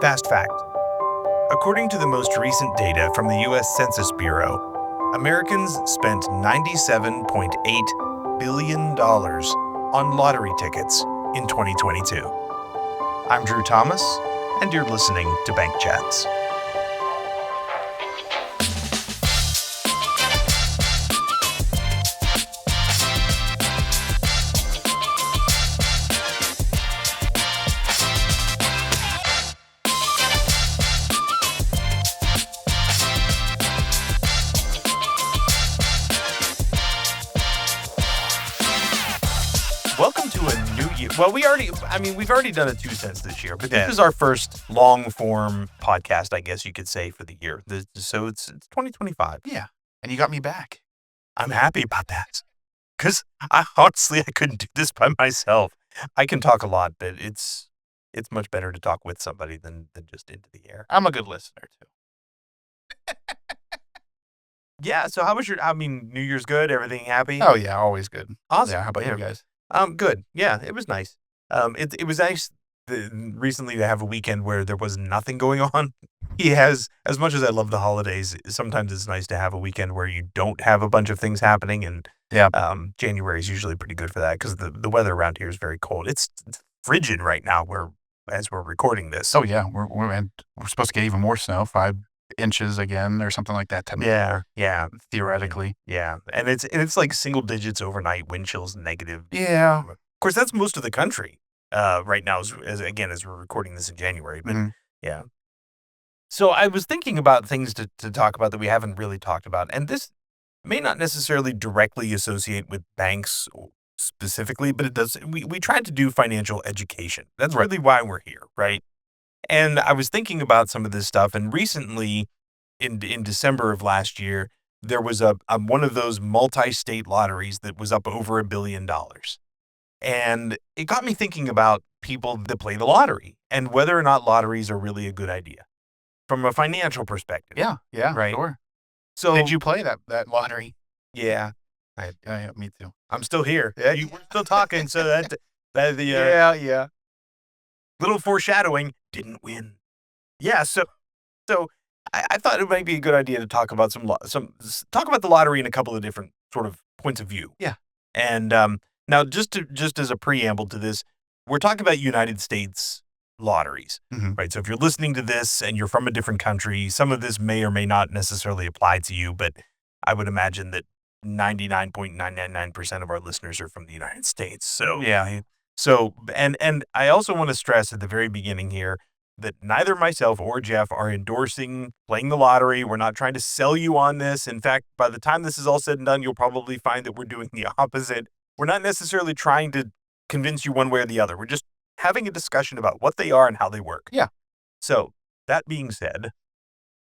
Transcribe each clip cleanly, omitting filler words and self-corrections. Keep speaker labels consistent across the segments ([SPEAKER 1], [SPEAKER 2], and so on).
[SPEAKER 1] Fast fact. According to the most recent data from the U.S. Census Bureau, Americans spent $97.8 billion on lottery tickets in 2022. I'm Drew Thomas, and you're listening to Bank Chats. Welcome to a new year. Well, we've already done a 2 cents this year, but this is our first long-form podcast, I guess you could say, for the year. So it's 2025.
[SPEAKER 2] Yeah, and you got me back.
[SPEAKER 1] I'm happy about that because I couldn't do this by myself. I can talk a lot, but it's much better to talk with somebody than just into the air.
[SPEAKER 2] I'm a good listener, too.
[SPEAKER 1] Yeah, so how was New Year's good? Everything happy?
[SPEAKER 2] Oh, yeah, always good.
[SPEAKER 1] Awesome.
[SPEAKER 2] Yeah, how about you guys?
[SPEAKER 1] Good. Yeah, it was nice. It was nice recently to have a weekend where there was nothing going on. As much as I love the holidays, sometimes it's nice to have a weekend where you don't have a bunch of things happening. And January is usually pretty good for that because the weather around here is very cold. It's frigid right now as we're recording this.
[SPEAKER 2] Oh, yeah, we're supposed to get even more snow, 5 inches again or something like that.
[SPEAKER 1] Yeah.
[SPEAKER 2] Theoretically.
[SPEAKER 1] Yeah. And it's like single digits overnight, wind chills negative.
[SPEAKER 2] Yeah.
[SPEAKER 1] Of course, that's most of the country right now, as we're recording this in January. But yeah. So I was thinking about things to talk about that we haven't really talked about. And this may not necessarily directly associate with banks specifically, but it does. We tried to do financial education. That's really why we're here, right? And I was thinking about some of this stuff, and recently, in December of last year, there was a one of those multi-state lotteries that was up over $1 billion. And it got me thinking about people that play the lottery and whether or not lotteries are really a good idea from a financial perspective.
[SPEAKER 2] Yeah,
[SPEAKER 1] right.
[SPEAKER 2] Sure.
[SPEAKER 1] So
[SPEAKER 2] did you play that lottery?
[SPEAKER 1] Yeah.
[SPEAKER 2] Yeah, me too.
[SPEAKER 1] I'm still here. Yeah, we're still talking, so that the
[SPEAKER 2] Yeah.
[SPEAKER 1] little foreshadowing, didn't win. Yeah, so I thought it might be a good idea to talk about talk about the lottery in a couple of different sort of points of view.
[SPEAKER 2] Yeah.
[SPEAKER 1] And now just as a preamble to this, we're talking about United States lotteries, right? So if you're listening to this and you're from a different country, some of this may or may not necessarily apply to you, but I would imagine that 99.999% of our listeners are from the United States. So
[SPEAKER 2] yeah.
[SPEAKER 1] So, and I also want to stress at the very beginning here that neither myself or Jeff are endorsing playing the lottery. We're not trying to sell you on this. In fact, by the time this is all said and done, you'll probably find that we're doing the opposite. We're not necessarily trying to convince you one way or the other. We're just having a discussion about what they are and how they work.
[SPEAKER 2] Yeah.
[SPEAKER 1] So, that being said,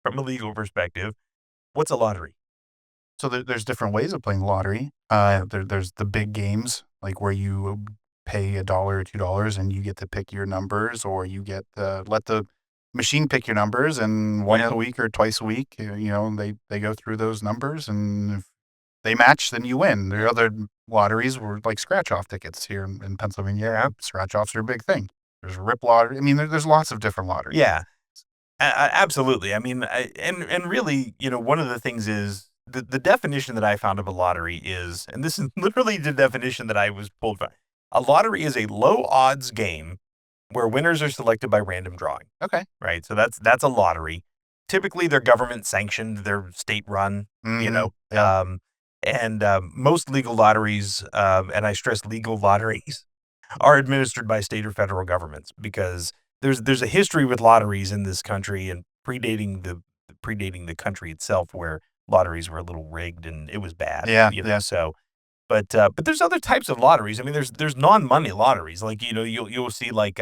[SPEAKER 1] from a legal perspective, what's a lottery?
[SPEAKER 2] So there's different ways of playing the lottery. There's the big games, like where you pay $1 or $2 and you get to pick your numbers, or you get let the machine pick your numbers, and once a week or twice a week, they go through those numbers, and if they match, then you win. There are other lotteries were like scratch-off tickets here in Pennsylvania.
[SPEAKER 1] Yeah.
[SPEAKER 2] Scratch-offs are a big thing. There's rip lottery. I mean, there's lots of different lotteries.
[SPEAKER 1] Yeah, absolutely. I mean, and really, one of the things is the definition that I found of a lottery is, and this is literally the definition that I was pulled from. A lottery is a low-odds game where winners are selected by random drawing.
[SPEAKER 2] Okay.
[SPEAKER 1] Right? So that's a lottery. Typically, they're government-sanctioned. They're state-run,
[SPEAKER 2] Yeah.
[SPEAKER 1] And most legal lotteries, and I stress legal lotteries, are administered by state or federal governments because there's a history with lotteries in this country and predating the country itself where lotteries were a little rigged and it was bad.
[SPEAKER 2] Yeah.
[SPEAKER 1] So... But there's other types of lotteries. I mean, there's non-money lotteries. Like, you'll see like,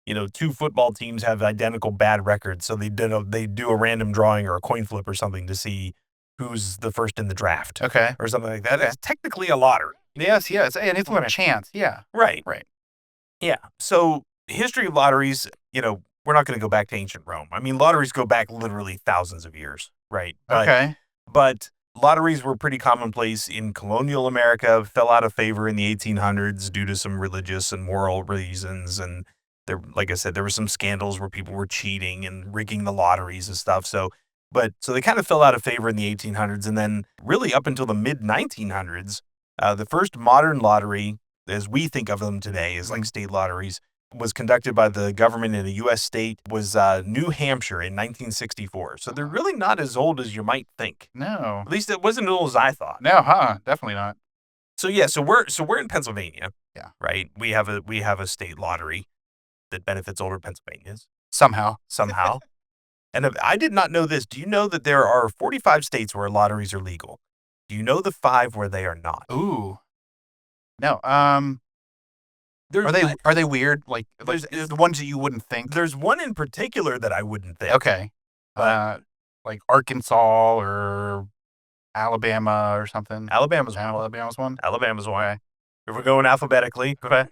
[SPEAKER 1] 2 football teams have identical bad records. So they do a random drawing or a coin flip or something to see who's the first in the draft.
[SPEAKER 2] Okay.
[SPEAKER 1] Or something like that. That's technically a lottery.
[SPEAKER 2] Yes. And it's a chance. Yeah.
[SPEAKER 1] Right.
[SPEAKER 2] Yeah.
[SPEAKER 1] So history of lotteries, we're not going to go back to ancient Rome. I mean, lotteries go back literally thousands of years. Right. But lotteries were pretty commonplace in colonial America, fell out of favor in the 1800s due to some religious and moral reasons, and like I said, there were some scandals where people were cheating and rigging the lotteries and stuff. So they kind of fell out of favor in the 1800s, and then really up until the mid 1900s, the first modern lottery, as we think of them today, as like state lotteries, was conducted by the government in a U.S. state, was New Hampshire in 1964. So they're really not as old as you might think.
[SPEAKER 2] No.
[SPEAKER 1] At least it wasn't as old as I thought.
[SPEAKER 2] No, definitely not.
[SPEAKER 1] So yeah, so we're in Pennsylvania.
[SPEAKER 2] Yeah.
[SPEAKER 1] Right. We have a state lottery that benefits older Pennsylvanians
[SPEAKER 2] Somehow.
[SPEAKER 1] And I did not know this. Do you know that there are 45 states where lotteries are legal? Do you know the 5 where they are not?
[SPEAKER 2] Ooh. No.
[SPEAKER 1] There's,
[SPEAKER 2] Are they weird? Like the ones that you wouldn't think?
[SPEAKER 1] There's one in particular that I wouldn't think.
[SPEAKER 2] Okay. Like Arkansas or Alabama or something.
[SPEAKER 1] Alabama's
[SPEAKER 2] one.
[SPEAKER 1] Alabama's one. Okay. If we're going alphabetically, okay.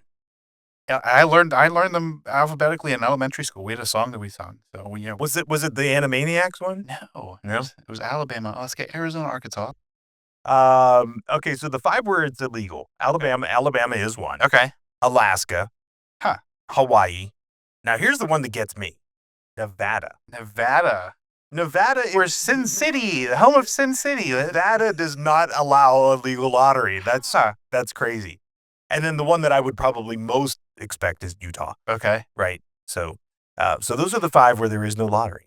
[SPEAKER 2] Yeah, I learned them alphabetically in elementary school. We had a song that we sung. So
[SPEAKER 1] was it the Animaniacs one?
[SPEAKER 2] No.
[SPEAKER 1] No.
[SPEAKER 2] It was Alabama, Alaska, Arizona, Arkansas.
[SPEAKER 1] Okay, so the 5 where it's illegal. Alabama is one.
[SPEAKER 2] Okay.
[SPEAKER 1] Alaska.
[SPEAKER 2] Huh.
[SPEAKER 1] Hawaii. Now here's the one that gets me. Nevada.
[SPEAKER 2] We're Sin City, the home of Sin City.
[SPEAKER 1] Nevada does not allow a legal lottery. That's crazy. And then the one that I would probably most expect is Utah.
[SPEAKER 2] Okay.
[SPEAKER 1] Right. So those are the 5 where there is no lottery.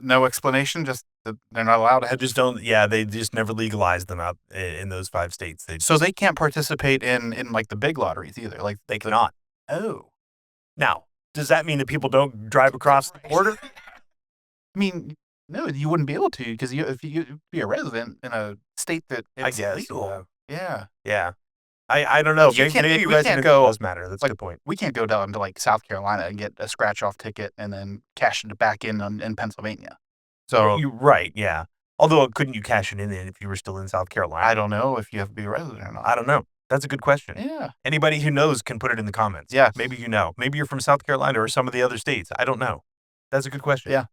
[SPEAKER 2] No explanation, just that they're not allowed to have.
[SPEAKER 1] They just never legalized them out in those 5 states.
[SPEAKER 2] So they can't participate in like the big lotteries either. Like
[SPEAKER 1] they cannot. Oh. Now, does that mean that people don't drive across the border?
[SPEAKER 2] I mean, no, you wouldn't be able to because if you be a resident in a state that it's legal. Yeah.
[SPEAKER 1] Yeah. I don't know.
[SPEAKER 2] We can't go.
[SPEAKER 1] Does matter. That's a good point.
[SPEAKER 2] We can't go down to like South Carolina and get a scratch-off ticket and then cash it back in Pennsylvania. So
[SPEAKER 1] you're right. Yeah. Although couldn't you cash it in if you were still in South Carolina?
[SPEAKER 2] I don't know if you have to be a resident or not.
[SPEAKER 1] I don't know. That's a good question.
[SPEAKER 2] Yeah.
[SPEAKER 1] Anybody who knows can put it in the comments.
[SPEAKER 2] Yeah.
[SPEAKER 1] Maybe you know. Maybe you're from South Carolina or some of the other states. I don't know. That's a good question.
[SPEAKER 2] Yeah.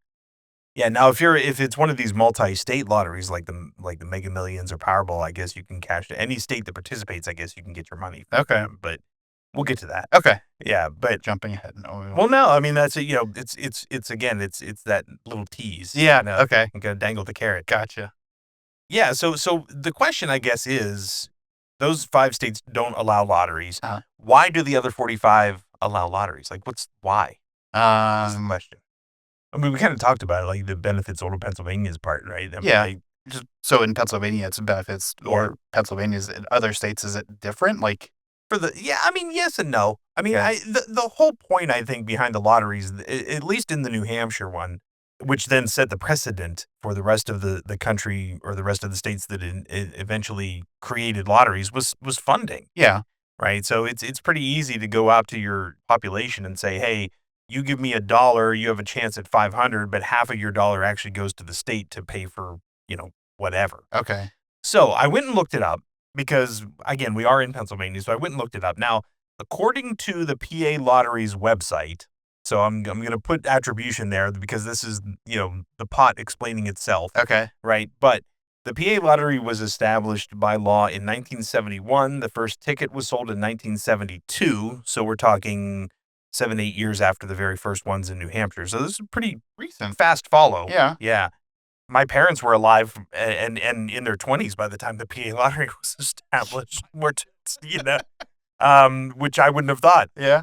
[SPEAKER 1] Yeah. Now, if it's one of these multi-state lotteries like the Mega Millions or Powerball, I guess you can cash it. Any state that participates, I guess you can get your money.
[SPEAKER 2] Okay.
[SPEAKER 1] But we'll get to that.
[SPEAKER 2] Okay.
[SPEAKER 1] Yeah. But
[SPEAKER 2] jumping ahead. No.
[SPEAKER 1] Well, no. I mean, that's it's that little tease.
[SPEAKER 2] Yeah. Okay.
[SPEAKER 1] You gotta dangle the carrot.
[SPEAKER 2] Gotcha.
[SPEAKER 1] Yeah. So the question, I guess, is those 5 states don't allow lotteries. Why do the other 45 allow lotteries? Like, why? That's the question. I mean, we kind of talked about it, like the benefits older Pennsylvania's part, right? I mean,
[SPEAKER 2] so in Pennsylvania, it's benefits, or Pennsylvania's in other states, is it different? Like
[SPEAKER 1] I mean, yes and no. I mean, the whole point, I think, behind the lotteries, at least in the New Hampshire one, which then set the precedent for the rest of the country or the rest of the states that eventually created lotteries, was funding.
[SPEAKER 2] Yeah.
[SPEAKER 1] Right. So it's pretty easy to go out to your population and say, hey, you give me $1, you have a chance at 500, but half of your dollar actually goes to the state to pay for, whatever.
[SPEAKER 2] Okay.
[SPEAKER 1] So I went and looked it up because, again, we are in Pennsylvania. So I went and looked it up. Now, according to the PA Lotteries website, so I'm going to put attribution there because this is, the pot explaining itself.
[SPEAKER 2] Okay.
[SPEAKER 1] Right. But the PA Lottery was established by law in 1971. The first ticket was sold in 1972. So we're talking 7-8 years after the very first ones in New Hampshire. So this is a pretty
[SPEAKER 2] recent,
[SPEAKER 1] fast follow.
[SPEAKER 2] Yeah.
[SPEAKER 1] Yeah. My parents were alive and in their 20s by the time the PA Lottery was established, which I wouldn't have thought.
[SPEAKER 2] Yeah.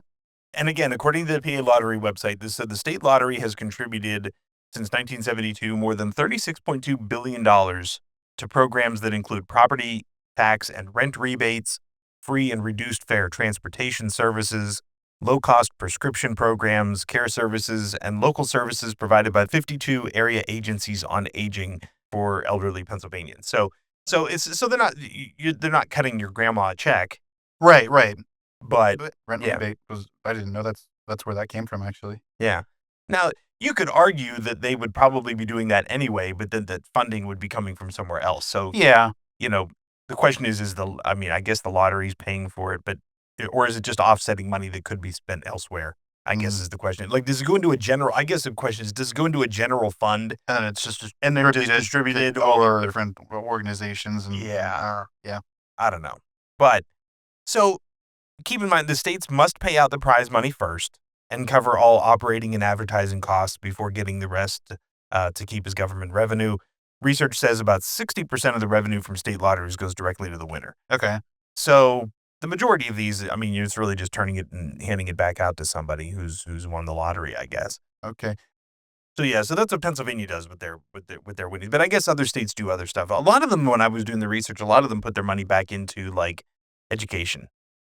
[SPEAKER 1] And again, according to the PA Lottery website, this said the state lottery has contributed since 1972 more than $36.2 billion to programs that include property tax and rent rebates, free and reduced fare transportation services, low-cost prescription programs, care services, and local services provided by 52 area agencies on aging for elderly Pennsylvanians. So they're not cutting your grandma a check.
[SPEAKER 2] Right.
[SPEAKER 1] But
[SPEAKER 2] rent rebate I didn't know that's where that came from, actually.
[SPEAKER 1] Yeah. Now, you could argue that they would probably be doing that anyway, but then that funding would be coming from somewhere else. So,
[SPEAKER 2] yeah,
[SPEAKER 1] the question is I guess the lottery's paying for it, or is it just offsetting money that could be spent elsewhere? I guess is the question. Like, does it go into a general? I guess the question is, does it go into a general fund
[SPEAKER 2] and it's just
[SPEAKER 1] they're just distributed
[SPEAKER 2] to all different organizations? And
[SPEAKER 1] yeah.
[SPEAKER 2] Yeah.
[SPEAKER 1] I don't know, but so keep in mind the states must pay out the prize money first. and cover all operating and advertising costs before getting the rest to keep as government revenue. Research says about 60% of the revenue from state lotteries goes directly to the winner.
[SPEAKER 2] Okay.
[SPEAKER 1] So the majority of these, I mean, it's really just turning it and handing it back out to somebody who's won the lottery, I guess.
[SPEAKER 2] Okay.
[SPEAKER 1] So yeah, so that's what Pennsylvania does with their winnings. But I guess other states do other stuff. A lot of them, when I was doing the research, a lot of them put their money back into like education,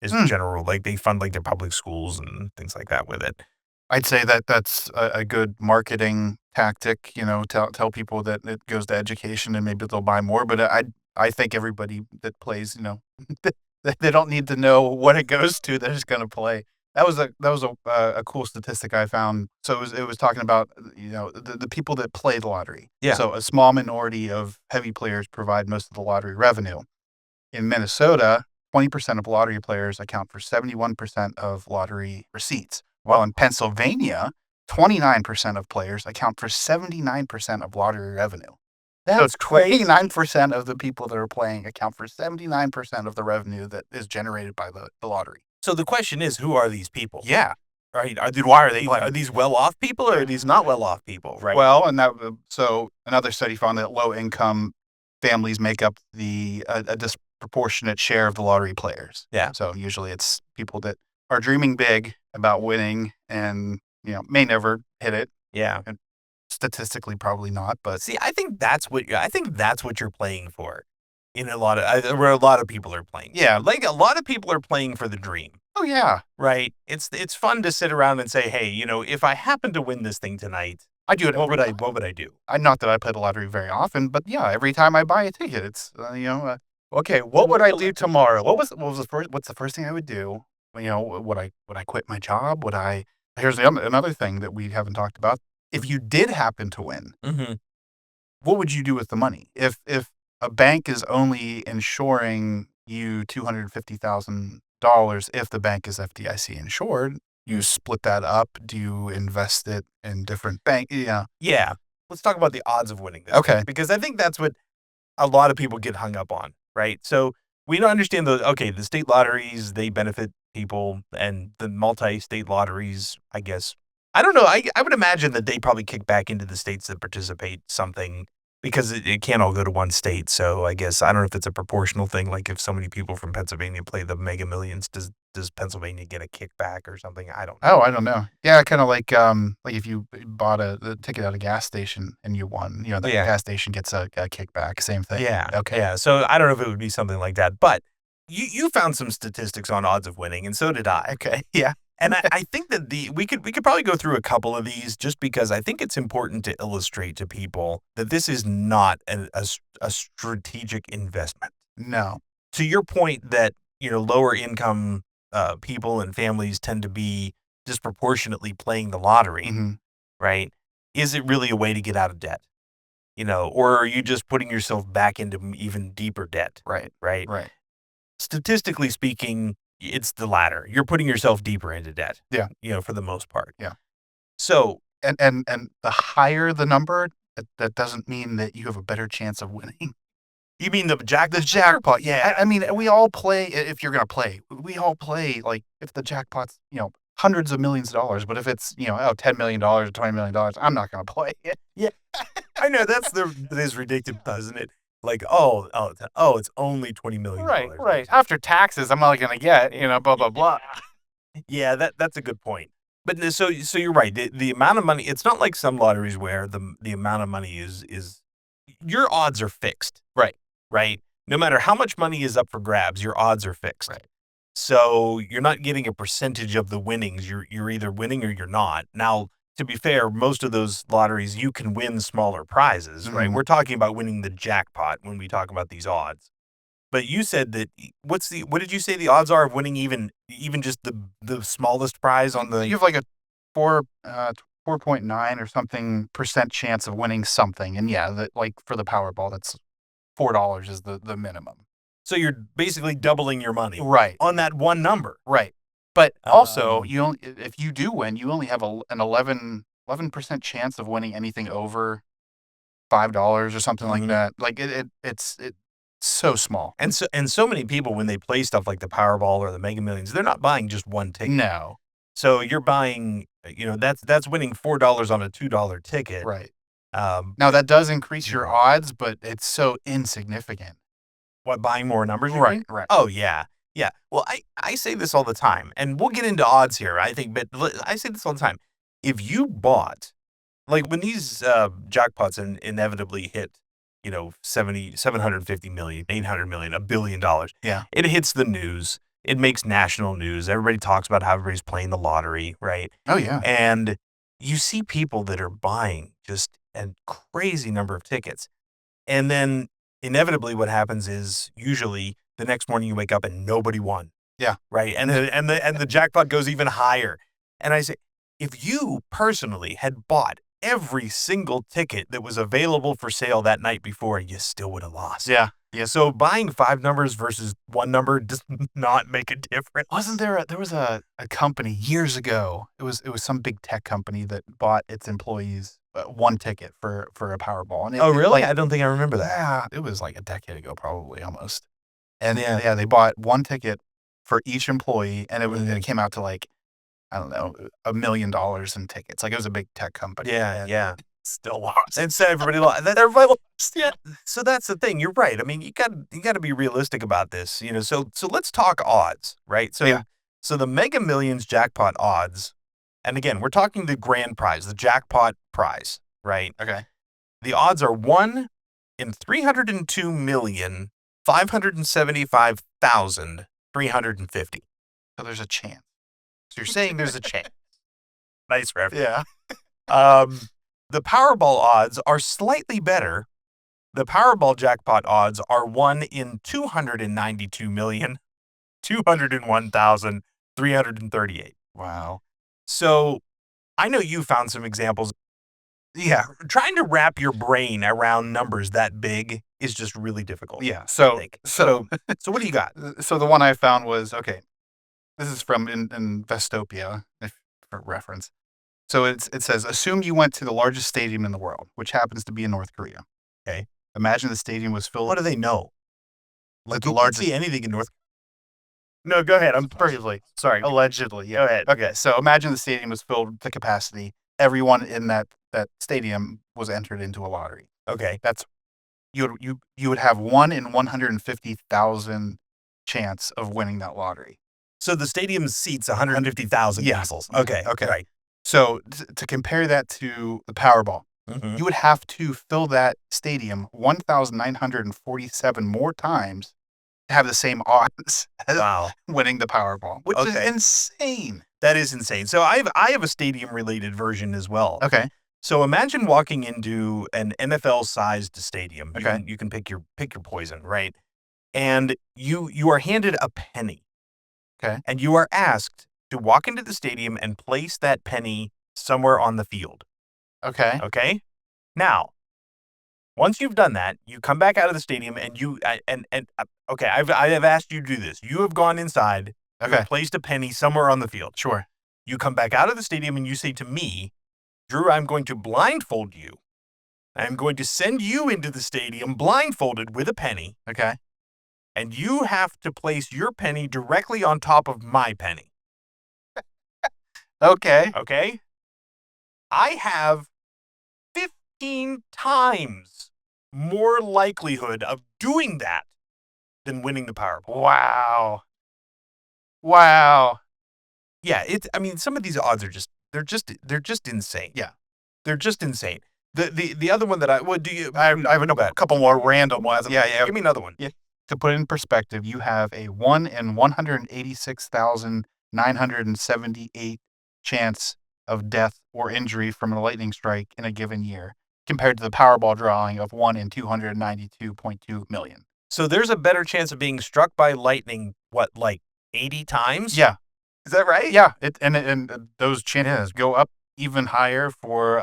[SPEAKER 1] is the general rule. Like they fund like their public schools and things like that with it.
[SPEAKER 2] I'd say that that's a good marketing tactic, tell people that it goes to education and maybe they'll buy more. But I think everybody that plays, they don't need to know what it goes to. They're just going to play. That was a cool statistic I found. So it was talking about, the people that play the lottery.
[SPEAKER 1] Yeah.
[SPEAKER 2] So a small minority of heavy players provide most of the lottery revenue. In Minnesota, 20% of lottery players account for 71% of lottery receipts. While in Pennsylvania, 29% of players account for 79% of lottery revenue.
[SPEAKER 1] That's
[SPEAKER 2] so 29% of the people that are playing account for 79% of the revenue that is generated by the lottery.
[SPEAKER 1] So the question is, who are these people?
[SPEAKER 2] Yeah.
[SPEAKER 1] Right? Why are they? Are these well-off people or are these not well-off people? Right.
[SPEAKER 2] Well, so another study found that low-income families make up a disproportionate share of the lottery players.
[SPEAKER 1] Yeah.
[SPEAKER 2] So usually it's people that are dreaming big about winning and, may never hit it.
[SPEAKER 1] Yeah.
[SPEAKER 2] And statistically, probably not. But
[SPEAKER 1] see, I think that's what you're playing for. In a lot of where a lot of people are playing.
[SPEAKER 2] Yeah.
[SPEAKER 1] Like a lot of people are playing for the dream.
[SPEAKER 2] Oh yeah.
[SPEAKER 1] Right. It's fun to sit around and say, hey, if I happen to win this thing tonight,
[SPEAKER 2] I do it.
[SPEAKER 1] What would I do?
[SPEAKER 2] Not that I play the lottery very often, but yeah, every time I buy a ticket, it's okay. What would I do tomorrow? What's the first thing I would do? Would I quit my job? Here's another thing that we haven't talked about. If you did happen to win, what would you do with the money? If a bank is only insuring you $250,000, if the bank is FDIC insured, you split that up. Do you invest it in different banks? Yeah.
[SPEAKER 1] Yeah. Let's talk about the odds of winning this.
[SPEAKER 2] Okay.
[SPEAKER 1] Because I think that's what a lot of people get hung up on, right? So we don't understand the state lotteries, they benefit people, and the multi-state lotteries, I guess. I don't know. I would imagine that they probably kick back into the states that participate something because it can't all go to one state. So I guess I don't know if it's a proportional thing. Like if so many people from Pennsylvania play the Mega Millions, does Pennsylvania get a kickback or something? I don't know.
[SPEAKER 2] Oh, I don't know. Yeah, kind of like if you bought the ticket at a gas station and you won, the gas station gets a kickback. Same thing.
[SPEAKER 1] Yeah.
[SPEAKER 2] Okay.
[SPEAKER 1] Yeah. So I don't know if it would be something like that, but you found some statistics on odds of winning, and so did I.
[SPEAKER 2] Okay. Yeah.
[SPEAKER 1] And I think that we could probably go through a couple of these just because I think it's important to illustrate to people that this is not a strategic investment.
[SPEAKER 2] No.
[SPEAKER 1] To your point that, lower income people and families tend to be disproportionately playing the lottery, right? Is it really a way to get out of debt? Or are you just putting yourself back into even deeper debt?
[SPEAKER 2] Right.
[SPEAKER 1] Right.
[SPEAKER 2] Right.
[SPEAKER 1] Statistically speaking, it's the latter. You're putting yourself deeper into debt.
[SPEAKER 2] Yeah.
[SPEAKER 1] For the most part.
[SPEAKER 2] Yeah.
[SPEAKER 1] So,
[SPEAKER 2] and the higher the number, that doesn't mean that you have a better chance of winning.
[SPEAKER 1] You mean the
[SPEAKER 2] jackpot? Yeah. I mean, we all play. If you're gonna play, we all play. Like if the jackpot's hundreds of millions of dollars, but if it's $10 million or $20 million, I'm not gonna play it.
[SPEAKER 1] Yeah. I know that is ridiculous, isn't it? Like, it's only $20 million.
[SPEAKER 2] Right. After taxes, I'm not going to get, blah, blah, blah.
[SPEAKER 1] Yeah, that's a good point. But so you're right. The amount of money, it's not like some lotteries where the amount of money is your odds are fixed. Right. No matter how much money is up for grabs, your odds are fixed.
[SPEAKER 2] Right.
[SPEAKER 1] So you're not getting a percentage of the winnings. You're either winning or you're not. Now, to be fair, most of those lotteries, you can win smaller prizes, right? We're talking about winning the jackpot when we talk about these odds. But you said that, what did you say the odds are of winning even just the smallest prize on the...
[SPEAKER 2] You have like a 4.9 or something % chance of winning something. And yeah, like for the Powerball, that's $4 is the minimum.
[SPEAKER 1] So you're basically doubling your money.
[SPEAKER 2] Right.
[SPEAKER 1] On that one number.
[SPEAKER 2] Right. But also, if you do win, you only have an 11% chance of winning anything over $5 or something like that. Like it's so small.
[SPEAKER 1] And so many people, when they play stuff like the Powerball or the Mega Millions, they're not buying just one ticket.
[SPEAKER 2] No.
[SPEAKER 1] So you're buying, that's winning $4 on a $2 ticket.
[SPEAKER 2] Right.
[SPEAKER 1] Um,
[SPEAKER 2] Now that does increase your
[SPEAKER 1] Mhm.
[SPEAKER 2] odds, but it's so insignificant.
[SPEAKER 1] What, buying more numbers, you
[SPEAKER 2] Right,
[SPEAKER 1] mean?
[SPEAKER 2] right.
[SPEAKER 1] Oh, yeah. Yeah. Well, I say this all the time, and we'll get into odds here, I think, but I say this all the time. If you bought, like when these jackpots inevitably hit, 70, 750 million, 800 million, $1 billion,
[SPEAKER 2] Yeah.
[SPEAKER 1] it hits the news. It makes national news. Everybody talks about how everybody's playing the lottery, right?
[SPEAKER 2] Oh, yeah.
[SPEAKER 1] And you see people that are buying just a crazy number of tickets. And then inevitably what happens is usually the next morning you wake up and nobody won,
[SPEAKER 2] Yeah.
[SPEAKER 1] right? And the jackpot goes even higher. And I say, if you personally had bought every single ticket that was available for sale that night before, you still would have lost.
[SPEAKER 2] Yeah. Yeah.
[SPEAKER 1] So buying 5 numbers versus 1 number does not make a difference.
[SPEAKER 2] Wasn't there was a company years ago, it was some big tech company that bought its employees, 1 ticket for a Powerball, and
[SPEAKER 1] Oh,
[SPEAKER 2] it was
[SPEAKER 1] really?
[SPEAKER 2] like
[SPEAKER 1] I don't think I remember that.
[SPEAKER 2] yeah, it was like a decade ago probably almost. And
[SPEAKER 1] Yeah.
[SPEAKER 2] yeah, they bought 1 ticket for each employee, and
[SPEAKER 1] Mhm.
[SPEAKER 2] it came out to, like, I don't know, $1 million in tickets, like, it was a big tech company.
[SPEAKER 1] Yeah, yeah.
[SPEAKER 2] Still lost.
[SPEAKER 1] And so everybody lost. Everybody lost. Yeah. So that's the thing. You're right. I mean, you got to be realistic about this. So let's talk odds, right? So
[SPEAKER 2] Yeah.
[SPEAKER 1] so the Mega Millions jackpot odds, and again, we're talking the grand prize, the jackpot prize, right?
[SPEAKER 2] Okay.
[SPEAKER 1] The odds are 1 in 302,575,350.
[SPEAKER 2] So there's a chance. So you're saying there's a chance.
[SPEAKER 1] Nice reference.
[SPEAKER 2] Yeah.
[SPEAKER 1] The Powerball odds are slightly better. The Powerball jackpot odds are 1 in 292,201,338.
[SPEAKER 2] Wow.
[SPEAKER 1] So I know you found some examples. Yeah, trying to wrap your brain around numbers that big is just really difficult.
[SPEAKER 2] Yeah.
[SPEAKER 1] I
[SPEAKER 2] So
[SPEAKER 1] think. So what do you got?
[SPEAKER 2] so the one I found was okay. This is from in Vestopia, if for reference. So it says assume you went to the largest stadium in the world, which happens to be in North Korea.
[SPEAKER 1] Okay.
[SPEAKER 2] Imagine the stadium was filled
[SPEAKER 1] What do they know?
[SPEAKER 2] like
[SPEAKER 1] Who
[SPEAKER 2] the
[SPEAKER 1] can
[SPEAKER 2] largest.
[SPEAKER 1] see anything in North? No, go ahead. I'm perfectly sorry.
[SPEAKER 2] Allegedly, yeah.
[SPEAKER 1] Go ahead.
[SPEAKER 2] Okay, so imagine the stadium was filled to capacity. Everyone in that stadium was entered into a lottery.
[SPEAKER 1] Okay.
[SPEAKER 2] That's you would have 1 in 150,000 chance of winning that lottery.
[SPEAKER 1] So the stadium seats 150,000
[SPEAKER 2] Yeah.
[SPEAKER 1] people.
[SPEAKER 2] Yeah.
[SPEAKER 1] Okay.
[SPEAKER 2] Okay.
[SPEAKER 1] Right.
[SPEAKER 2] So to compare that to the Powerball,
[SPEAKER 1] Mhm.
[SPEAKER 2] you would have to fill that stadium 1,947 more times to have the same odds as
[SPEAKER 1] Wow.
[SPEAKER 2] winning the Powerball, which is
[SPEAKER 1] Okay.
[SPEAKER 2] insane.
[SPEAKER 1] That is insane. So I have a stadium related version as well.
[SPEAKER 2] Okay.
[SPEAKER 1] So imagine walking into an NFL sized stadium. You
[SPEAKER 2] Okay.
[SPEAKER 1] can you can pick your poison, right? And you are handed a penny.
[SPEAKER 2] Okay.
[SPEAKER 1] And you are asked to walk into the stadium and place that penny somewhere on the field.
[SPEAKER 2] Okay.
[SPEAKER 1] Okay? Now, once you've done that, you come back out of the stadium and okay, I have asked you to do this. You have gone inside, you
[SPEAKER 2] Okay.
[SPEAKER 1] have placed a penny somewhere on the field.
[SPEAKER 2] Sure.
[SPEAKER 1] You come back out of the stadium and you say to me, Drew, I'm going to blindfold you. I'm going to send you into the stadium blindfolded with a penny,
[SPEAKER 2] Okay.
[SPEAKER 1] and you have to place your penny directly on top of my penny.
[SPEAKER 2] Okay.
[SPEAKER 1] Okay? I have 15 times more likelihood of doing that than winning the Powerball.
[SPEAKER 2] Wow. Wow.
[SPEAKER 1] Yeah, I mean, some of these odds are they're just insane.
[SPEAKER 2] Yeah.
[SPEAKER 1] They're just insane. The other one that do you
[SPEAKER 2] I have a couple more random ones.
[SPEAKER 1] Yeah, give me another one.
[SPEAKER 2] Yeah. To put it in perspective, you have a 1 in 186,978 chance of death or injury from a lightning strike in a given year, compared to the Powerball drawing of 1 in 292.2 million.
[SPEAKER 1] So there's a better chance of being struck by lightning, what, like 80 times?
[SPEAKER 2] Yeah.
[SPEAKER 1] Is that right?
[SPEAKER 2] Yeah. And those chances go up even higher for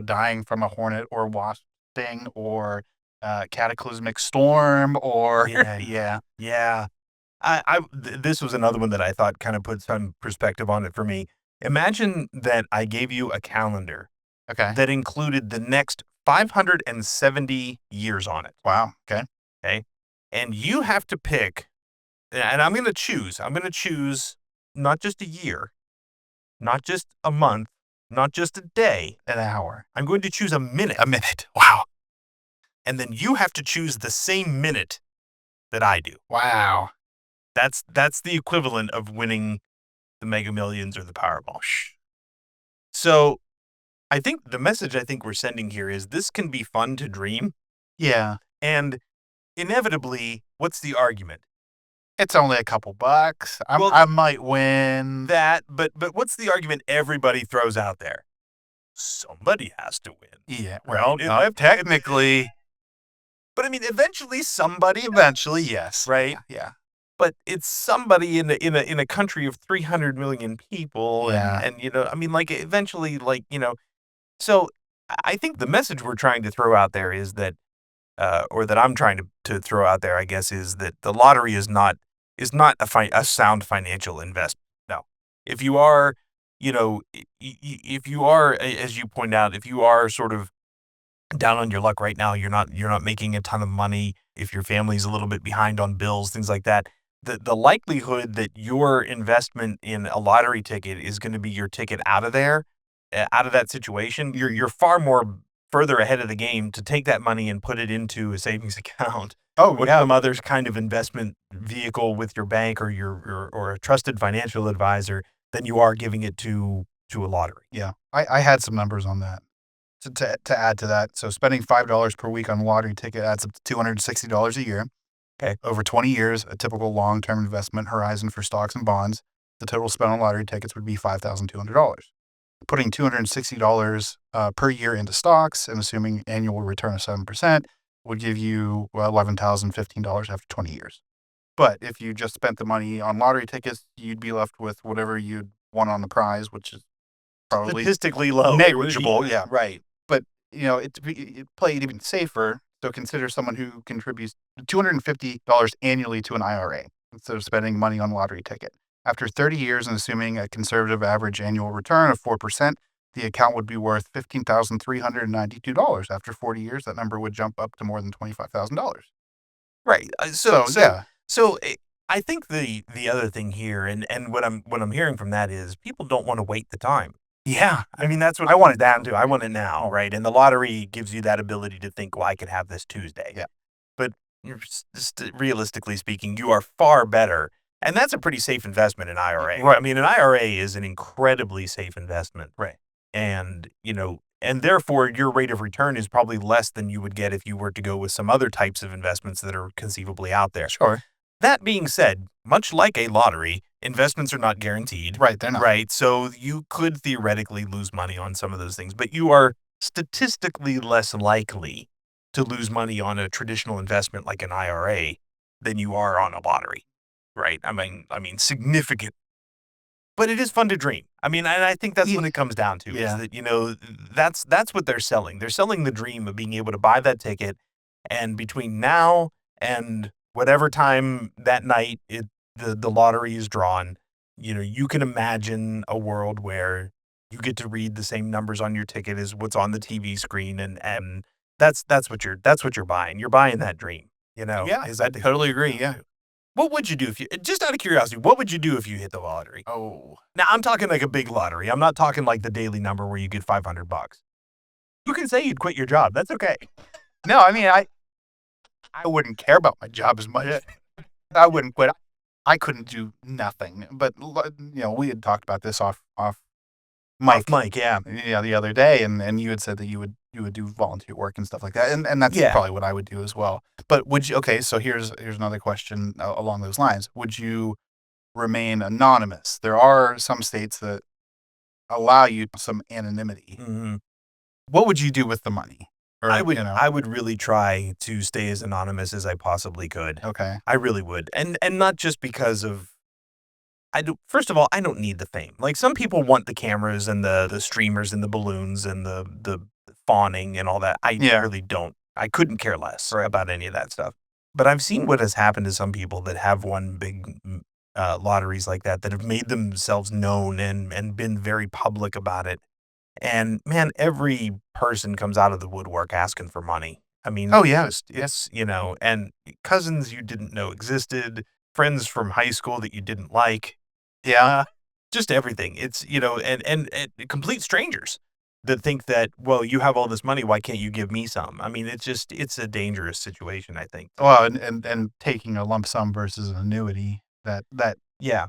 [SPEAKER 2] dying from a hornet or wasp sting or cataclysmic storm or
[SPEAKER 1] Yeah. Yeah. This was another one that I thought kind of put some perspective on it for me. Imagine that I gave you a calendar
[SPEAKER 2] Okay.
[SPEAKER 1] that included the next 570 years on it.
[SPEAKER 2] Wow. Okay.
[SPEAKER 1] Okay. And you have to pick, and I'm going to choose not just a year, not just a month, not just a day,
[SPEAKER 2] an hour.
[SPEAKER 1] I'm going to choose a minute.
[SPEAKER 2] A minute. Wow.
[SPEAKER 1] And then you have to choose the same minute that I do.
[SPEAKER 2] Wow.
[SPEAKER 1] That's the equivalent of winning the Mega Millions or the Powerball. So I think the message I think we're sending here is this can be fun to dream.
[SPEAKER 2] Yeah.
[SPEAKER 1] And inevitably, what's the argument?
[SPEAKER 2] It's only a couple bucks. I might win.
[SPEAKER 1] But what's the argument everybody throws out there? Somebody has to win.
[SPEAKER 2] Yeah.
[SPEAKER 1] Well,
[SPEAKER 2] not technically.
[SPEAKER 1] But I mean, eventually somebody.
[SPEAKER 2] Eventually, yes.
[SPEAKER 1] Right?
[SPEAKER 2] Yeah.
[SPEAKER 1] But it's somebody in a country of 300 million people.
[SPEAKER 2] Yeah.
[SPEAKER 1] And I mean, like, eventually, like, so I think the message we're trying to throw out there is that, or that I'm trying to throw out there, I guess, is that the lottery is not a sound financial investment. No. If you are, if you are, as you point out, if you are sort of down on your luck right now, you're not making a ton of money, if your family's a little bit behind on bills, things like that, the likelihood that your investment in a lottery ticket is going to be your ticket out of there, out of that situation, you're far more further ahead of the game to take that money and put it into a savings account.
[SPEAKER 2] Oh,
[SPEAKER 1] Or
[SPEAKER 2] yeah.
[SPEAKER 1] some other kind of investment vehicle with your bank or or a trusted financial advisor than you are giving it to a lottery.
[SPEAKER 2] Yeah. I had some numbers on that. To add to that, so spending $5 per week on a lottery ticket adds up to $260 a year.
[SPEAKER 1] Okay.
[SPEAKER 2] Over 20 years, a typical long-term investment horizon for stocks and bonds, the total spent on lottery tickets would be $5,200. Putting $260 per year into stocks and assuming annual return of 7% would give you $11,015 after 20 years. But if you just spent the money on lottery tickets, you'd be left with whatever you'd won on the prize, which is probably
[SPEAKER 1] Statistically low.
[SPEAKER 2] negligible. Yeah.
[SPEAKER 1] Right.
[SPEAKER 2] But, it played even safer. So consider someone who contributes $250 annually to an IRA instead of spending money on a lottery ticket. After 30 years and assuming a conservative average annual return of 4%, the account would be worth $15,392. After 40 years, that number would jump up to more than $25,000.
[SPEAKER 1] Right.
[SPEAKER 2] Yeah.
[SPEAKER 1] So I think the other thing here, and what I'm hearing from that is people don't want to wait the time.
[SPEAKER 2] Yeah.
[SPEAKER 1] I mean, that's what I want it down to. I want it now, right? And the lottery gives you that ability to think, well, I could have this Tuesday.
[SPEAKER 2] Yeah.
[SPEAKER 1] But realistically speaking, you are far better. And that's a pretty safe investment in IRA.
[SPEAKER 2] Right.
[SPEAKER 1] I mean, an IRA is an incredibly safe investment.
[SPEAKER 2] Right.
[SPEAKER 1] And, and therefore your rate of return is probably less than you would get if you were to go with some other types of investments that are conceivably out there.
[SPEAKER 2] Sure.
[SPEAKER 1] That being said, much like a lottery, investments are not guaranteed.
[SPEAKER 2] Right, they're not.
[SPEAKER 1] Right, so you could theoretically lose money on some of those things, but you are statistically less likely to lose money on a traditional investment like an IRA than you are on a lottery, right? I mean, significant. But it is fun to dream. I mean, and I think that's what it comes down to,
[SPEAKER 2] Yeah.
[SPEAKER 1] is that, that's what they're selling. They're selling the dream of being able to buy that ticket, and between now and whatever time that night the lottery is drawn, you can imagine a world where you get to read the same numbers on your ticket as what's on the TV screen, and that's what you're buying. You're buying that dream,
[SPEAKER 2] Yeah,
[SPEAKER 1] Is
[SPEAKER 2] I
[SPEAKER 1] that
[SPEAKER 2] totally agree. Yeah.
[SPEAKER 1] what would you do if you, just out of curiosity, what would you do if you hit the lottery?
[SPEAKER 2] Oh.
[SPEAKER 1] Now, I'm talking like a big lottery. I'm not talking like the daily number where you get $500. You can say you'd quit your job. That's okay.
[SPEAKER 2] No, I mean, I wouldn't care about my job as much. I wouldn't quit. I couldn't do nothing. But we had talked about this off mic.
[SPEAKER 1] Yeah.
[SPEAKER 2] The other day, and you had said that you would do volunteer work and stuff like that, and that's probably what I would do as well. But would you? Okay, so here's another question along those lines. Would you remain anonymous? There are some states that allow you some anonymity.
[SPEAKER 1] Mm-hmm.
[SPEAKER 2] What would you do with the money? Or,
[SPEAKER 1] I would really try to stay as anonymous as I possibly could.
[SPEAKER 2] Okay.
[SPEAKER 1] I really would. And not just because of, first of all, I don't need the fame. Like, some people want the cameras and the streamers and the balloons and the fawning and all that. I really don't. I couldn't care less about any of that stuff. But I've seen what has happened to some people that have won big lotteries like that have made themselves known and been very public about it. And man, every person comes out of the woodwork asking for money. I mean,
[SPEAKER 2] Oh, yeah.
[SPEAKER 1] it's, and cousins you didn't know existed, friends from high school that you didn't like.
[SPEAKER 2] Yeah.
[SPEAKER 1] just everything. It's, and complete strangers that think that, well, you have all this money, why can't you give me some? I mean, it's a dangerous situation, I think.
[SPEAKER 2] Well, and taking a lump sum versus an annuity, that
[SPEAKER 1] Yeah.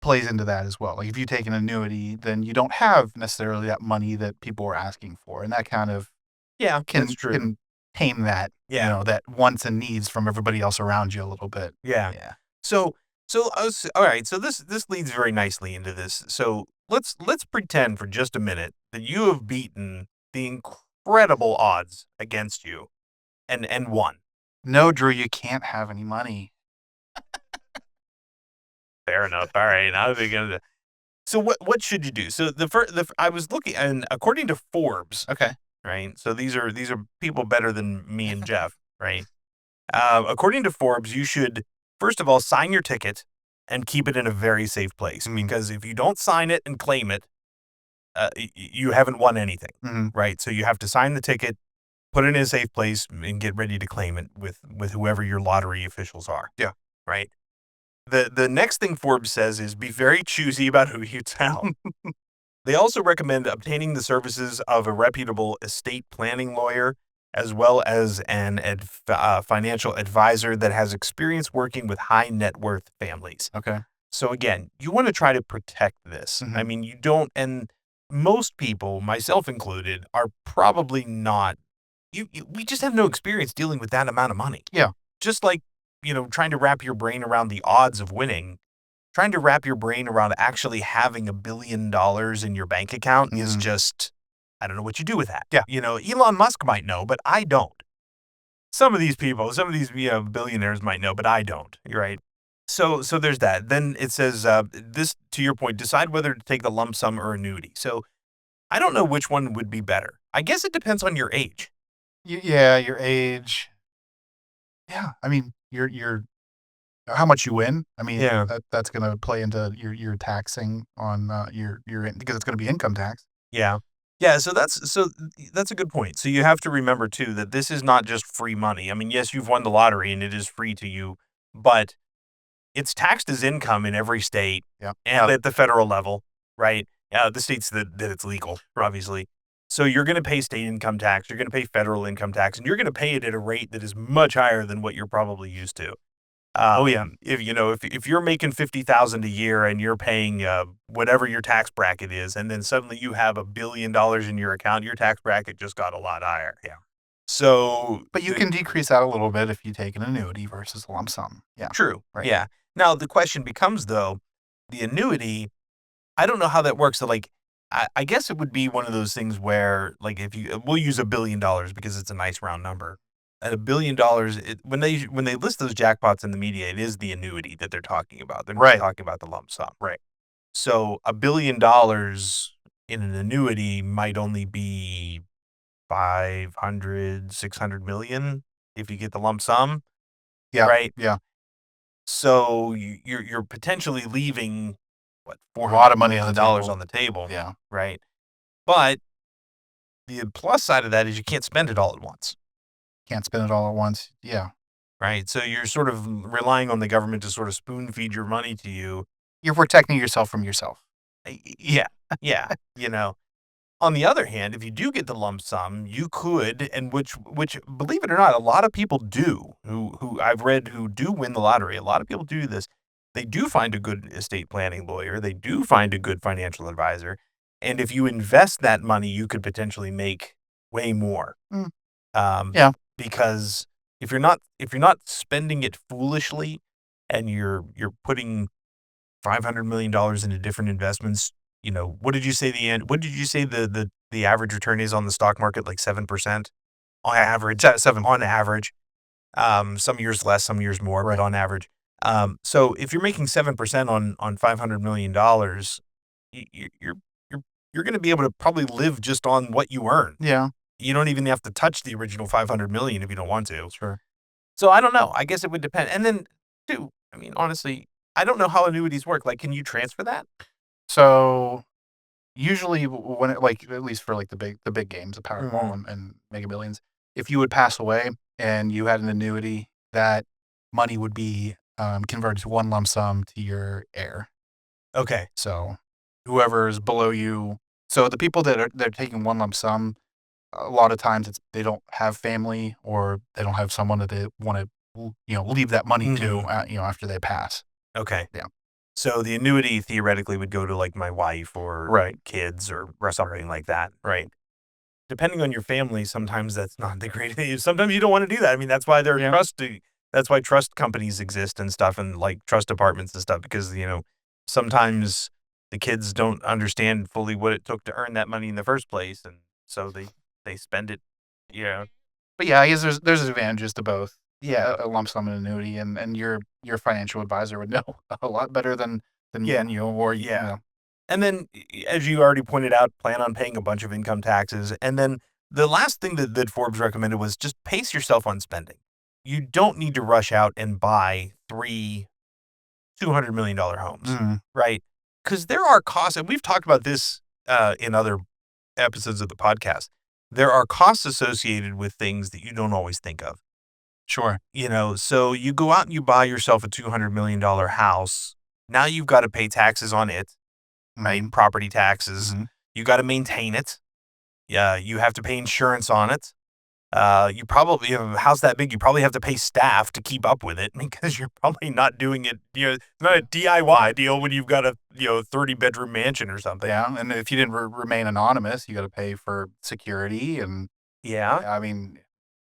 [SPEAKER 2] plays into that as well. Like, if you take an annuity, then you don't have necessarily that money that people are asking for, and that kind of
[SPEAKER 1] Yeah, that's
[SPEAKER 2] can
[SPEAKER 1] true.
[SPEAKER 2] tame that,
[SPEAKER 1] Yeah.
[SPEAKER 2] that wants and needs from everybody else around you a little bit.
[SPEAKER 1] Yeah.
[SPEAKER 2] Yeah.
[SPEAKER 1] So all right, so this leads very nicely into this. So let's pretend for just a minute that you have beaten the incredible odds against you and won.
[SPEAKER 2] No, Drew, you can't have any money.
[SPEAKER 1] Fair enough. All right. Now we're gonna. So what should you do? So I was looking, and according to Forbes,
[SPEAKER 2] Okay.
[SPEAKER 1] right? So these are people better than me and Jeff, right? According to Forbes, you should first of all sign your ticket and keep it in a very safe place,
[SPEAKER 2] Mhm.
[SPEAKER 1] because if you don't sign it and claim it, you haven't won anything,
[SPEAKER 2] Mhm.
[SPEAKER 1] right? So you have to sign the ticket, put it in a safe place, and get ready to claim it with whoever your lottery officials are.
[SPEAKER 2] Yeah.
[SPEAKER 1] Right. The next thing Forbes says is be very choosy about who you tell. They also recommend obtaining the services of a reputable estate planning lawyer, as well as an financial advisor that has experience working with high net worth families.
[SPEAKER 2] Okay.
[SPEAKER 1] So again, you want to try to protect this. I
[SPEAKER 2] Mhm.
[SPEAKER 1] mean, you don't, and most people, myself included, are probably not. We just have no experience dealing with that amount of money.
[SPEAKER 2] Yeah.
[SPEAKER 1] Just like, trying to wrap your brain around the odds of winning, trying to wrap your brain around actually having $1 billion in your bank account is
[SPEAKER 2] Mhm.
[SPEAKER 1] just, I don't know what you do with that.
[SPEAKER 2] Yeah.
[SPEAKER 1] Elon Musk might know, but I don't. Some of these people, some of these billionaires might know, but I don't. You're right. So there's that. Then it says this, to your point, decide whether to take the lump sum or annuity. So I don't know which one would be better. I guess it depends on your age.
[SPEAKER 2] Yeah, your age. Yeah, I mean, your how much you win. I mean,
[SPEAKER 1] Yeah.
[SPEAKER 2] that's gonna play into your taxing on, your because it's gonna be income tax.
[SPEAKER 1] Yeah. Yeah, so that's a good point. So you have to remember too that this is not just free money. I mean, yes, you've won the lottery and it is free to you, but it's taxed as income in every state
[SPEAKER 2] Yeah.
[SPEAKER 1] and at the federal level, right? The states that it's legal, obviously. So you're going to pay state income tax, you're going to pay federal income tax, and you're going to pay it at a rate that is much higher than what you're probably used to.
[SPEAKER 2] Oh, yeah.
[SPEAKER 1] If you're making 50,000 a year and you're paying whatever your tax bracket is, and then suddenly you have $1 billion in your account, your tax bracket just got a lot higher.
[SPEAKER 2] Yeah.
[SPEAKER 1] So
[SPEAKER 2] But you can decrease that a little bit if you take an annuity versus a lump sum. Yeah.
[SPEAKER 1] true,
[SPEAKER 2] Right.
[SPEAKER 1] yeah. Now the question becomes though, the annuity. I don't know how that works. So like, I guess it would be one of those things where like if you we'll use $1 billion because it's a nice round number. At $1 billion, when they list those jackpots in the media, it is the annuity that they're talking about. They're not
[SPEAKER 2] Right.
[SPEAKER 1] talking about the lump sum.
[SPEAKER 2] Right.
[SPEAKER 1] So $1 billion in an annuity might only be 500, 600 million if you get the lump sum,
[SPEAKER 2] Yeah.
[SPEAKER 1] right?
[SPEAKER 2] Yeah.
[SPEAKER 1] So you're potentially leaving what
[SPEAKER 2] A
[SPEAKER 1] four
[SPEAKER 2] lot
[SPEAKER 1] hundred
[SPEAKER 2] of money
[SPEAKER 1] million
[SPEAKER 2] on the
[SPEAKER 1] dollars
[SPEAKER 2] table.
[SPEAKER 1] on the table,
[SPEAKER 2] Yeah.
[SPEAKER 1] right? But the plus side of that is you can't spend it all at once,
[SPEAKER 2] Can't spend it all at once. Yeah.
[SPEAKER 1] right? So you're sort of relying on the government to sort of spoon feed your money to you.
[SPEAKER 2] You're protecting yourself from yourself.
[SPEAKER 1] Yeah, yeah, you know. On the other hand, if you do get the lump sum, you could, and which believe it or not, a lot of people do who I've read who do win the lottery. A lot of people do this. They do find a good estate planning lawyer. They do find a good financial advisor. And if you invest that money, you could potentially make way more.
[SPEAKER 2] Mm.
[SPEAKER 1] Um,
[SPEAKER 2] Yeah.
[SPEAKER 1] because if you're not spending it foolishly and you're putting $500 million into different investments. What did you say what did you say the average return is on the stock market? Like 7% on average, 7 on average. Some years less, some years more, but
[SPEAKER 2] Right.
[SPEAKER 1] on average. So if you're making 7% on $500 million, y- y- you're you're you're going to be able to probably live just on what you earn.
[SPEAKER 2] Yeah.
[SPEAKER 1] You don't even have to touch the original 500 million if you don't want to.
[SPEAKER 2] Sure.
[SPEAKER 1] So I don't know. I guess it would depend. And then, too, I mean, honestly, I don't know how annuities work. Like, can you transfer that?
[SPEAKER 2] So usually when it, like, at least for like the big games, the Powerball
[SPEAKER 1] Mhm.
[SPEAKER 2] and Mega Millions, if you would pass away and you had an annuity, that money would be converted to one lump sum to your heir.
[SPEAKER 1] Okay.
[SPEAKER 2] So whoever's below you. So the people they're taking one lump sum, a lot of times they don't have family or they don't have someone that they want to leave that money to after they pass.
[SPEAKER 1] Okay.
[SPEAKER 2] Yeah.
[SPEAKER 1] So the annuity theoretically would go to like my wife or
[SPEAKER 2] Right.
[SPEAKER 1] kids or something like that.
[SPEAKER 2] Right.
[SPEAKER 1] Depending on your family, sometimes that's not the greatest. Sometimes you don't want to do that. I mean, that's why they're
[SPEAKER 2] Yeah.
[SPEAKER 1] that's why trust companies exist and stuff, and like trust departments and stuff, because sometimes the kids don't understand fully what it took to earn that money in the first place, and so they spend it. Yeah.
[SPEAKER 2] But yeah, I guess there's advantages to both. Yeah, a lump sum and annuity, and your financial advisor would know a lot better than
[SPEAKER 1] Yeah.
[SPEAKER 2] you or
[SPEAKER 1] Yeah. And then, as you already pointed out, plan on paying a bunch of income taxes. And then the last thing that Forbes recommended was just pace yourself on spending. You don't need to rush out and buy three $200 million homes,
[SPEAKER 2] Mhm.
[SPEAKER 1] right? Because there are costs, and we've talked about this in other episodes of the podcast. There are costs associated with things that you don't always think of.
[SPEAKER 2] Sure.
[SPEAKER 1] So you go out and you buy yourself a $200 million house. Now you've got to pay taxes on it, right?
[SPEAKER 2] Mhm.
[SPEAKER 1] Property taxes.
[SPEAKER 2] Mhm.
[SPEAKER 1] You got to maintain it. Yeah, you have to pay insurance on it. You probably, a house that big, you probably have to pay staff to keep up with it because you're probably not doing it. It's not a DIY deal when you've got a 30-bedroom mansion or something.
[SPEAKER 2] Yeah, and if you didn't remain anonymous, you got to pay for security, and
[SPEAKER 1] Yeah.
[SPEAKER 2] I mean,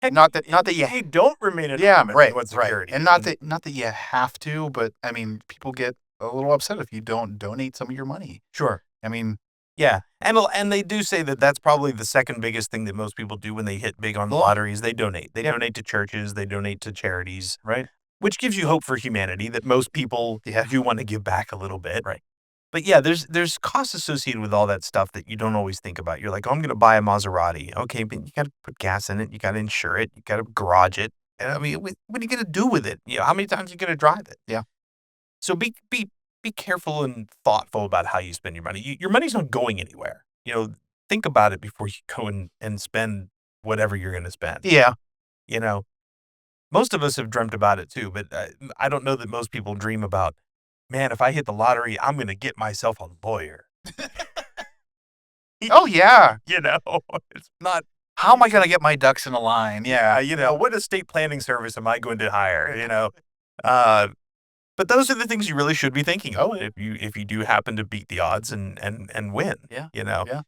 [SPEAKER 1] Heck,
[SPEAKER 2] not that you
[SPEAKER 1] they don't remain anonymous.
[SPEAKER 2] yeah, right,
[SPEAKER 1] What
[SPEAKER 2] right,
[SPEAKER 1] security?
[SPEAKER 2] and not that you have to, but I mean, people get a little upset if you don't donate some of your money.
[SPEAKER 1] Sure.
[SPEAKER 2] I mean,
[SPEAKER 1] Yeah, and they do say that that's probably the second biggest thing that most people do when they hit big on the lottery is they donate. They donate to churches, they donate to charities,
[SPEAKER 2] right,
[SPEAKER 1] which gives you hope for humanity that most people do want to give back a little bit.
[SPEAKER 2] right.
[SPEAKER 1] But yeah, there's costs associated with all that stuff that you don't always think about. You're like, "Oh, I'm gonna buy a Maserati." Okay, but you gotta put gas in it, you gotta insure it, you gotta garage it. And I mean, what are you gonna do with it? How many times are you gonna drive it?
[SPEAKER 2] Yeah.
[SPEAKER 1] So be careful and thoughtful about how you spend your money. Your money's not going anywhere. Think about it before you go and spend whatever you're gonna spend.
[SPEAKER 2] Yeah.
[SPEAKER 1] You know, most of us have dreamt about it too, but I don't know that most people dream about, man, if I hit the lottery, I'm gonna get myself a lawyer.
[SPEAKER 2] Oh, yeah.
[SPEAKER 1] It's not.
[SPEAKER 2] How am I gonna get my ducks in a line? Yeah.
[SPEAKER 1] What estate planning service am I going to hire? Uh, but those are the things you really should be thinking of if you do happen to beat the odds and win.
[SPEAKER 2] Yeah.
[SPEAKER 1] You know.
[SPEAKER 2] Yeah.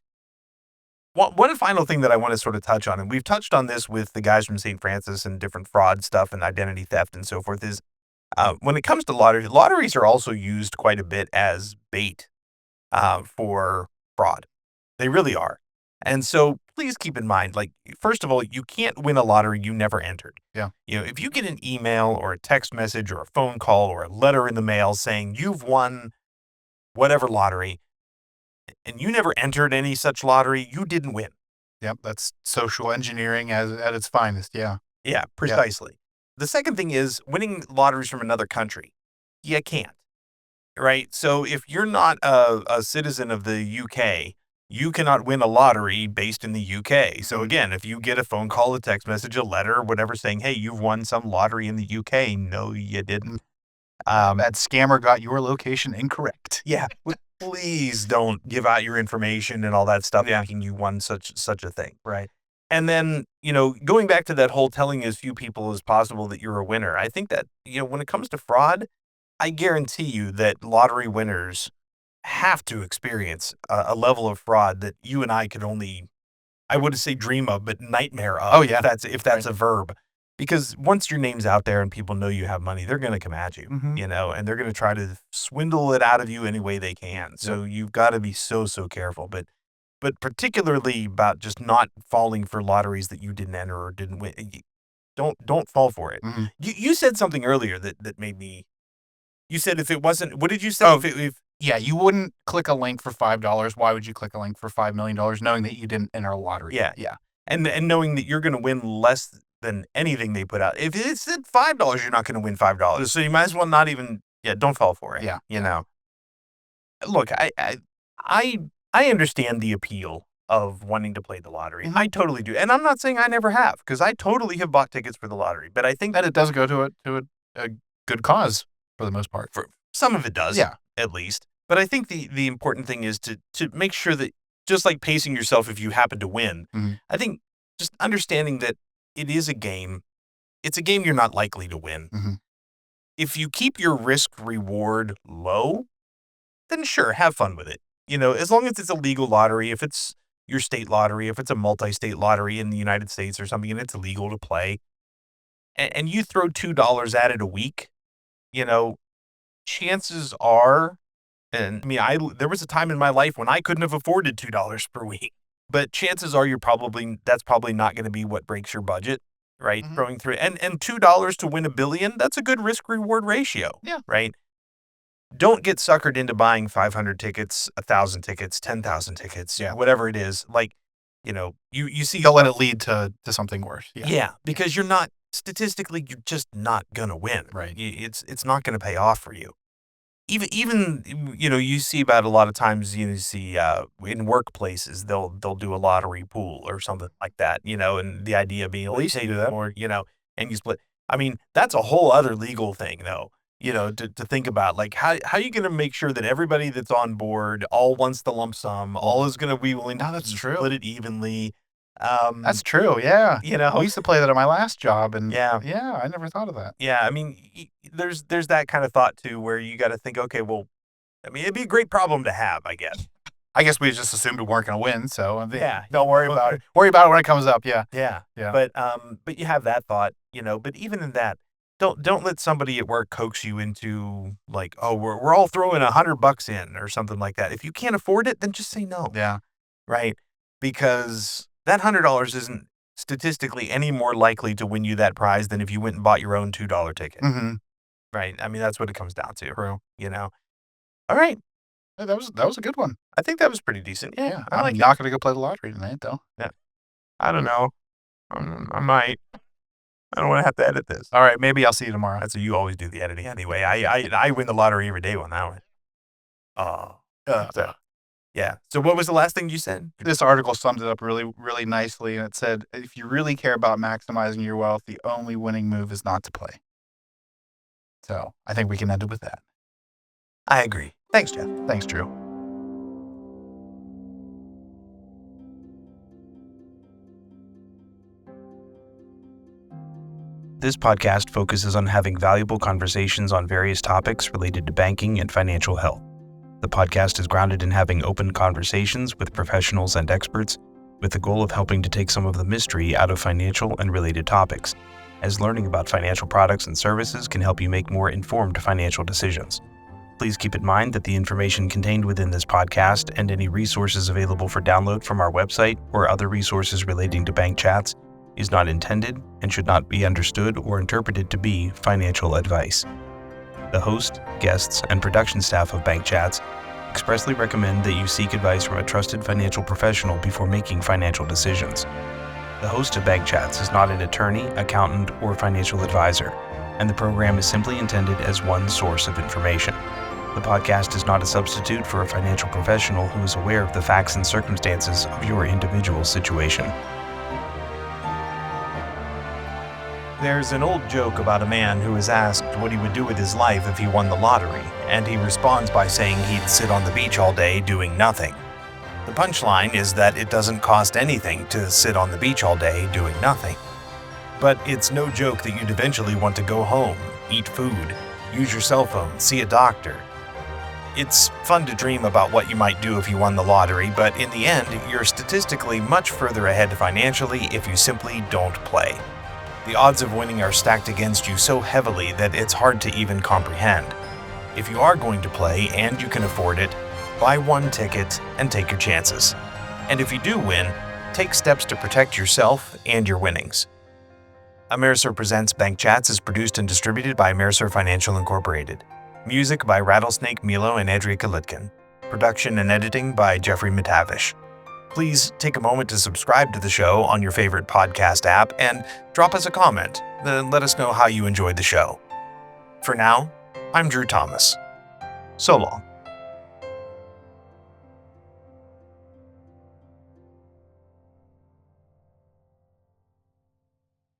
[SPEAKER 1] One final thing that I want to sort of touch on, and we've touched on this with the guys from St. Francis and different fraud stuff and identity theft and so forth, is when it comes to lotteries are also used quite a bit as bait for fraud. They really are. And so please keep in mind, like, first of all, you can't win a lottery you never entered.
[SPEAKER 2] Yeah.
[SPEAKER 1] If you get an email or a text message or a phone call or a letter in the mail saying you've won whatever lottery and you never entered any such lottery, you didn't win.
[SPEAKER 2] Yep. That's social engineering at its finest. Yeah.
[SPEAKER 1] Yeah, precisely. The second thing is winning lotteries from another country. You can't, right? So if you're not a citizen of the UK, you cannot win a lottery based in the UK. So again, if you get a phone call, a text message, a letter, or whatever saying, hey, you've won some lottery in the UK, no, you didn't.
[SPEAKER 2] That scammer got your location incorrect.
[SPEAKER 1] Yeah. Please don't give out your information and all that stuff thinking you won such a thing.
[SPEAKER 2] Right.
[SPEAKER 1] And then, going back to that whole telling as few people as possible that you're a winner, I think that, when it comes to fraud, I guarantee you that lottery winners have to experience a level of fraud that you and I could only, I wouldn't say dream of, but nightmare of.
[SPEAKER 2] Oh, yeah.
[SPEAKER 1] If that's a verb. Because once your name's out there and people know you have money, they're going to come at you,
[SPEAKER 2] Mhm.
[SPEAKER 1] and they're going to try to swindle it out of you any way they can. So you've got to be so careful. But particularly about just not falling for lotteries that you didn't enter or didn't win. Don't fall for it.
[SPEAKER 2] Mhm.
[SPEAKER 1] You said something earlier that made me. You said if it wasn't, what did you say?
[SPEAKER 2] Oh,
[SPEAKER 1] If
[SPEAKER 2] yeah, you wouldn't click a link for $5. Why would you click a link for $5 million knowing that you didn't enter a lottery?
[SPEAKER 1] Yeah.
[SPEAKER 2] Yeah.
[SPEAKER 1] and knowing that you're going to win less than anything they put out. If it said $5, you're not going to win $5. So you might as well not even. Yeah, don't fall for it.
[SPEAKER 2] Yeah.
[SPEAKER 1] Look, I understand the appeal of wanting to play the lottery. I totally do. And I'm not saying I never have, because I totally have bought tickets for the lottery. But I think
[SPEAKER 2] That it does go to a good cause for the most part.
[SPEAKER 1] for some of it does,
[SPEAKER 2] Yeah.
[SPEAKER 1] at least. But I think the important thing is to make sure that, just like pacing yourself if you happen to win, I think just understanding that it is a game. It's a game you're not likely to win. If you keep your risk reward low, then sure, have fun with it. As long as it's a legal lottery, if it's your state lottery, if it's a multi-state lottery in the United States or something and it's illegal to play, and you throw $2 at it a week, chances are, and I mean, there was a time in my life when I couldn't have afforded $2 per week, but chances are that's probably not going to be what breaks your budget, right? Throwing through and $2 to win $1 billion, that's a good risk reward ratio, right? Don't get suckered into buying 500 tickets, 1,000 tickets, 10,000 tickets, whatever it is. Like, you see,
[SPEAKER 2] Don't let it lead to something worse.
[SPEAKER 1] Yeah, because you're just not gonna win.
[SPEAKER 2] Right.
[SPEAKER 1] It's not gonna pay off for you. Even you see about a lot of times, you see in workplaces they'll do a lottery pool or something like that, and the idea being
[SPEAKER 2] Police do that.
[SPEAKER 1] or and you split. I mean, that's a whole other legal thing though. To think about, like, how are you going to make sure that everybody that's on board all wants the lump sum, all is going to be willing to split it evenly.
[SPEAKER 2] That's true. Yeah.
[SPEAKER 1] You know,
[SPEAKER 2] We used to play that at my last job, and
[SPEAKER 1] Yeah.
[SPEAKER 2] I never thought of that.
[SPEAKER 1] Yeah, I mean, there's that kind of thought too, where you got to think, okay, well, I mean, it'd be a great problem to have, I guess.
[SPEAKER 2] I guess we just assumed we weren't going to win, so
[SPEAKER 1] Yeah.
[SPEAKER 2] don't worry about it. Worry about it when it comes up. Yeah.
[SPEAKER 1] Yeah.
[SPEAKER 2] Yeah.
[SPEAKER 1] But you have that thought, but even in that, don't let somebody at work coax you into, like, oh, we're all throwing $100 in or something like that. If you can't afford it, then just say no.
[SPEAKER 2] Yeah.
[SPEAKER 1] Right? Because that $100 isn't statistically any more likely to win you that prize than if you went and bought your own $2 ticket. Right? I mean, that's what it comes down to.
[SPEAKER 2] True.
[SPEAKER 1] All right.
[SPEAKER 2] Yeah, that was a good one.
[SPEAKER 1] I think that was pretty decent. Yeah.
[SPEAKER 2] I'm not going to go play the lottery tonight, though.
[SPEAKER 1] Yeah. I don't know. I might. I don't want to have to edit this.
[SPEAKER 2] All right, maybe I'll see you tomorrow.
[SPEAKER 1] That's what you always do, the editing anyway. I win the lottery every day on that one. Yeah. So what was the last thing you said?
[SPEAKER 2] This article summed it up really, really nicely, and it said, if you really care about maximizing your wealth, the only winning move is not to play. So I think we can end it with that.
[SPEAKER 1] I agree. Thanks, Jeff.
[SPEAKER 2] Thanks, Drew.
[SPEAKER 1] This podcast focuses on having valuable conversations on various topics related to banking and financial health. The podcast is grounded in having open conversations with professionals and experts, with the goal of helping to take some of the mystery out of financial and related topics, as learning about financial products and services can help you make more informed financial decisions. Please keep in mind that the information contained within this podcast and any resources available for download from our website or other resources relating to bank chats is not intended and should not be understood or interpreted to be financial advice. The host, guests, and production staff of Bank Chats expressly recommend that you seek advice from a trusted financial professional before making financial decisions. The host of Bank Chats is not an attorney, accountant, or financial advisor, and the program is simply intended as one source of information. The podcast is not a substitute for a financial professional who is aware of the facts and circumstances of your individual situation. There's an old joke about a man who is asked what he would do with his life if he won the lottery, and he responds by saying he'd sit on the beach all day doing nothing. The punchline is that it doesn't cost anything to sit on the beach all day doing nothing. But it's no joke that you'd eventually want to go home, eat food, use your cell phone, see a doctor. It's fun to dream about what you might do if you won the lottery, but in the end, you're statistically much further ahead financially if you simply don't play. The odds of winning are stacked against you so heavily that it's hard to even comprehend. If you are going to play and you can afford it, buy one ticket and take your chances. And if you do win, take steps to protect yourself and your winnings. AmeriServ Presents Bank Chats is produced and distributed by AmeriServ Financial Incorporated. Music by Rattlesnake Milo and Andrea Kalitkin. Production and editing by Jeffrey Matevish. Please take a moment to subscribe to the show on your favorite podcast app and drop us a comment. Then let us know how you enjoyed the show. For now, I'm Drew Thomas. So long.